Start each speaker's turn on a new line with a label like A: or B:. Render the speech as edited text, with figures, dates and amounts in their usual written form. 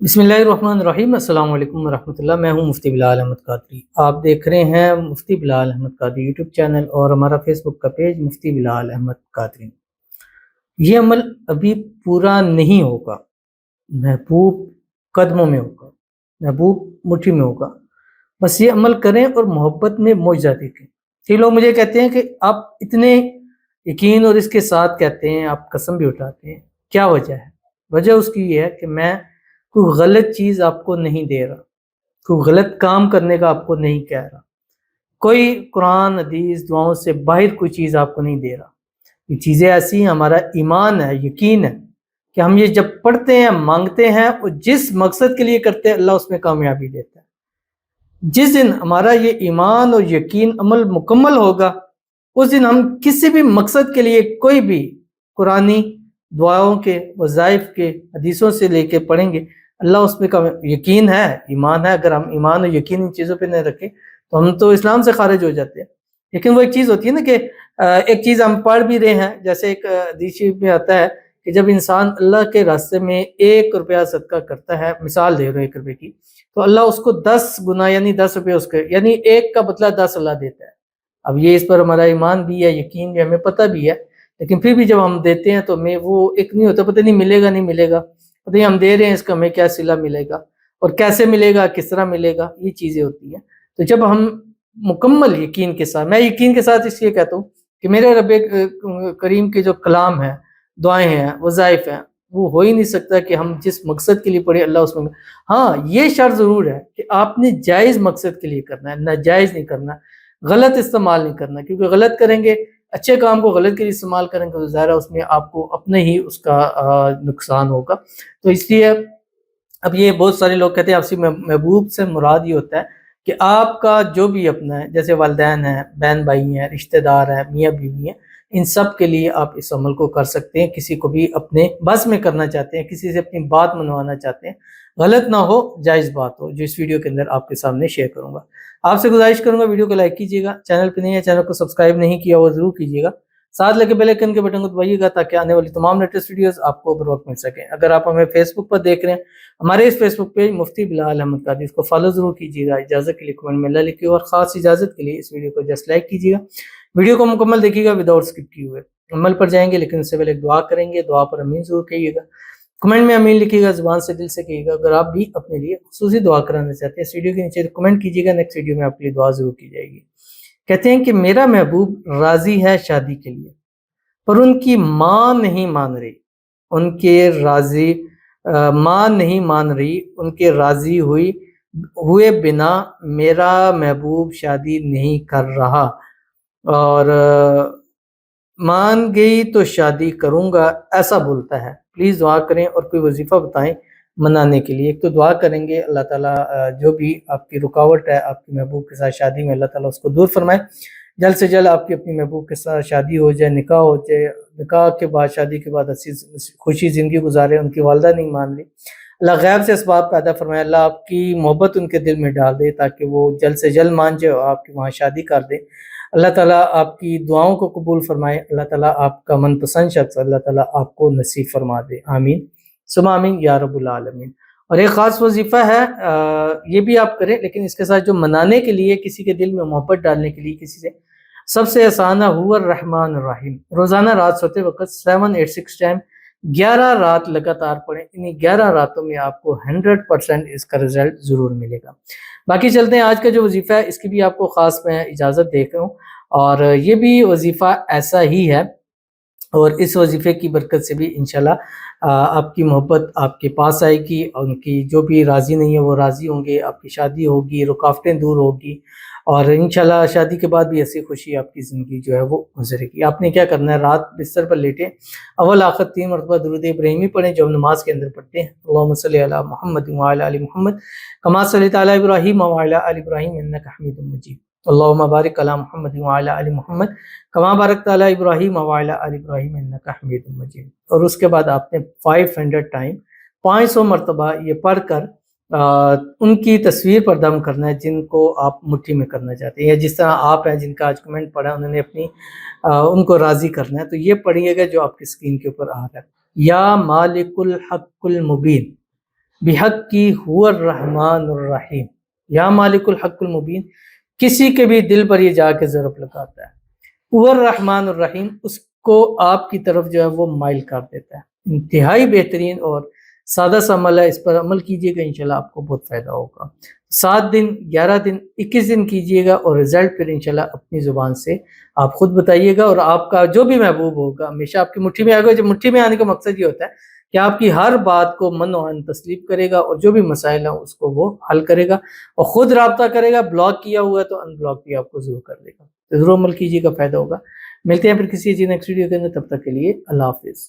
A: बिस्मिल्लाहिर्रहमानिर्रहीम। अस्सलाम वालेकुम वरहमतुल्लाह। मैं हूं मुफ्ती बिलाल अहमद कादरी। आप देख रहे हैं मुफ्ती बिलाल अहमद कादरी यूट्यूब चैनल और हमारा फेसबुक का पेज मुफ्ती बिलाल अहमद कादरी। ये अमल अभी पूरा नहीं होगा, महबूब कदमों में होगा, महबूब मुट्ठी में होगा। बस ये अमल करें और मोहब्बत में मौजा देखें। कई लोग मुझे कहते हैं कि आप इतने यकीन और इसके साथ कहते हैं, आप कसम भी उठाते हैं, क्या वजह है? वजह उसकी ये है कि मैं कोई गलत चीज़ आपको नहीं दे रहा, कोई गलत काम करने का आपको नहीं कह रहा, कोई कुरान हदीस दुआओं से बाहर कोई चीज़ आपको नहीं दे रहा। ये चीज़ें ऐसी हैं, हमारा ईमान है, यकीन है कि हम ये जब पढ़ते हैं, मांगते हैं और जिस मकसद के लिए करते हैं, अल्लाह उसमें कामयाबी देता है। जिस दिन हमारा ये ईमान और यकीन अमल मुकम्मल होगा, उस दिन हम किसी भी मकसद के लिए कोई भी कुरानी दुआओं के, वज़ाइफ के, हदीसों से लेके पढ़ेंगे, अल्लाह उसमें का यकीन है, ईमान है। अगर हम ईमान और यकीन इन चीज़ों पे नहीं रखें, तो हम तो इस्लाम से खारिज हो जाते हैं। लेकिन वो एक चीज़ होती है ना कि एक चीज़ हम पढ़ भी रहे हैं, जैसे एक हदीस शरीफ में आता है कि जब इंसान अल्लाह के रास्ते में 1 रुपया सदका करता है, मिसाल दे रहे हो 1 रुपए की, तो अल्लाह उसको 10 गुना यानी 10 रुपये उसके यानी 1 का बदला 10 अल्लाह देता है। अब ये इस पर हमारा ईमान भी है, यकीन भी है, हमें पता भी है, लेकिन फिर भी जब हम देते हैं तो हमें वो एक नहीं होता, पता नहीं मिलेगा नहीं मिलेगा, पता नहीं हम दे रहे हैं इसका हमें क्या सिला मिलेगा और कैसे मिलेगा, किस तरह मिलेगा, ये चीज़ें होती हैं। तो जब हम मुकम्मल यकीन के साथ, मैं यकीन के साथ इसलिए कहता हूँ कि मेरे रब्बे करीम के जो कलाम है, दुआएँ हैं, वज़ाइफ हैं, वो हो ही नहीं सकता कि हम जिस मकसद के लिए पढ़े अल्लाह उसमें। हाँ, ये शर्त ज़रूर है कि आपने जायज़ मकसद के लिए करना है, नाजायज़ नहीं करना, गलत इस्तेमाल नहीं करना, क्योंकि गलत करेंगे, अच्छे काम को गलत के लिए इस्तेमाल करेंगे तो ज़ाहिर है उसमें आपको अपने ही उसका नुकसान होगा। तो इसलिए अब ये बहुत सारे लोग कहते हैं आपसी महबूब से मुराद ये होता है कि आपका जो भी अपना है, जैसे वालिदैन हैं, बहन भाई हैं, रिश्तेदार हैं, मियाँ बीवी हैं, इन सब के लिए आप इस अमल को कर सकते हैं। किसी को भी अपने बस में करना चाहते हैं, किसी से अपनी बात मनवाना चाहते हैं, गलत ना हो, जायज़ बात हो, जो इस वीडियो के अंदर आपके सामने शेयर करूँगा। आपसे गुज़ारिश करूँगा वीडियो को लाइक कीजिएगा, चैनल पे नहीं है, चैनल को सब्सक्राइब नहीं किया वो ज़रूर कीजिएगा। साथ लगे बेल आइकन के बटन को दबाइएगा ताकि आने वाली तमाम लेटेस्ट वीडियोज़ आपको बर वक़्त मिल सकें। अगर आप हमें फेसबुक पर देख रहे हैं, हमारे इस फेसबुक पेज मुफ्ती बिलाल अहमद कादरी, इसको फॉलो ज़रूर कीजिएगा। इजाज़त के लिए कमेंट में अल्लाह लिखिए और ख़ास इजाज़त के लिए इस वीडियो को जस्ट लाइक कीजिएगा। वीडियो को मुकम्मल देखिएगा विदाउट स्किप किए हुए। अमल पर जाएँगे लेकिन उससे पहले एक दुआ करेंगे, दुआ पर आमीन ज़रूर कहिएगा। कमेंट में आमीन लिखिएगा, ज़ुबान से दिल से कहिएगा। अगर आप भी अपने लिए ख़ुसूसी दुआ कराना चाहते हैं, इस वीडियो के नीचे कमेंट कीजिएगा, नेक्स्ट वीडियो में आपके लिए दुआ ज़रूर की जाएगी। कहते हैं कि मेरा महबूब राज़ी है शादी के लिए, पर उनकी माँ नहीं मान रही, उनके राज़ी माँ नहीं मान रही, उनके राज़ी हुए बिना मेरा महबूब शादी नहीं कर रहा और मान गई तो शादी करूँगा ऐसा बोलता है। प्लीज़ दुआ करें और कोई वजीफ़ा बताएँ मनाने के लिए। एक तो दुआ करेंगे अल्लाह ताला जो भी आपकी रुकावट है आपके महबूब के साथ शादी में, अल्लाह ताला उसको दूर फरमाए। जल्द से जल्द आपकी अपनी महबूब के साथ शादी हो जाए, निकाह हो जाए, निकाह के बाद, शादी के बाद अच्छी खुशी ज़िंदगी गुज़ारे। उनकी वालिदा नहीं मान रही, अल्लाह गैब से असबाब पैदा फरमाए, अल्लाह आपकी मोहब्बत उनके दिल में डाल दे ताकि वो जल्द से जल्द मान जाए और आपकी वहाँ शादी कर दे। अल्लाह ताला आपकी दुआओं को कबूल फरमाए, अल्लाह ताला आपका मनपसंद शख्स अल्लाह ताला आपको नसीब फरमा दे। आमीन सुम्मा आमीन या रब्बुल आलमीन। और एक ख़ास वजीफ़ा है, ये भी आप करें, लेकिन इसके साथ जो मनाने के लिए, किसी के दिल में मोहब्बत डालने के लिए किसी से, सबसे आसान है हुवर रहमान रहीम। रोज़ाना रात सोते वक़्त 786 टाइम 11 रात लगातार पढ़ें। इन 11 रातों में आपको 100% इसका रिज़ल्ट ज़रूर मिलेगा। बाकी चलते हैं, आज का जो वजीफ़ा है इसकी भी आपको ख़ास मैं इजाज़त दे रहा हूँ और ये भी वजीफ़ा ऐसा ही है और इस वजीफ़े की बरकत से भी इंशाल्लाह आपकी मोहब्बत आपके पास आएगी, उनकी जो भी राज़ी नहीं है वो राज़ी होंगे, आपकी शादी होगी, रुकावटें दूर होगी और इंशाल्लाह शादी के बाद भी ऐसी खुशी आपकी ज़िंदगी जो है वो गुज़रेगी। आपने क्या करना है, रात बिस्तर पर लेटें, अव्वल आखिर 3 मरतबा दुरूद इब्राहिमी पढ़ें जो हम नमाज़ के अंदर पढ़ते हैं। अल्लाहुम्मा सल्लि अला मुहम्मद व अला आलि मुहम्मद कमा सल्लैता अला इब्राहीम व अला आलि इब्राहीम इन्नका हमीदुम मजीद। अल्लाहुम्मा बारिक अला मुहम्मद व अला आलि मुहम्मद कमा बारकता अला इब्राहीम व अला आलि इब्राहीम इन्नका हमीदुम मजीद। और उसके बाद आपने 500 टाइम 500 मरतबा ये पढ़कर उनकी तस्वीर पर दम करना है जिनको आप मुट्ठी में करना चाहते हैं, या जिस तरह आप हैं जिनका आज कमेंट पढ़ा उन्होंने अपनी उनको राज़ी करना है, तो ये पढ़िएगा जो आपकी स्क्रीन के ऊपर आ रहा है, या मालिकुल हक़्कुल मुबीन। بحق کی هو الرحمن الرحیم، یا مالک الحق المبین، کسی کے بھی دل پر یہ جا کے ضرب لگاتا ہے، هو الرحمن الرحیم، اس کو آپ کی طرف جو ہے وہ مائل کر دیتا ہے۔ انتہائی بہترین اور سادہ سا عمل ہے، اس پر عمل کیجئے گا، انشاءاللہ آپ کو بہت فائدہ ہوگا۔ 7 دن، 11 دن، 21 دن کیجئے گا اور رزلٹ پھر انشاءاللہ اپنی زبان سے آپ خود بتائیے گا، اور آپ کا جو بھی محبوب ہوگا ہمیشہ آپ کی مٹھی میں آئے گا۔ جب مٹھی میں آنے کا مقصد یہ ہوتا ہے کہ آپ کی ہر بات کو من و عن تسلیم کرے گا، اور جو بھی مسائل ہیں اس کو وہ حل کرے گا، اور خود رابطہ کرے گا۔ بلاک کیا ہوا ہے تو ان بلاک بھی آپ کو ضرور کر دے گا۔ ضرور عمل کیجئے گا، فائدہ ہوگا۔ ملتے ہیں پھر کسی چیز نیکسٹ ویڈیو کے اندر، تب تک کے لیے اللہ حافظ۔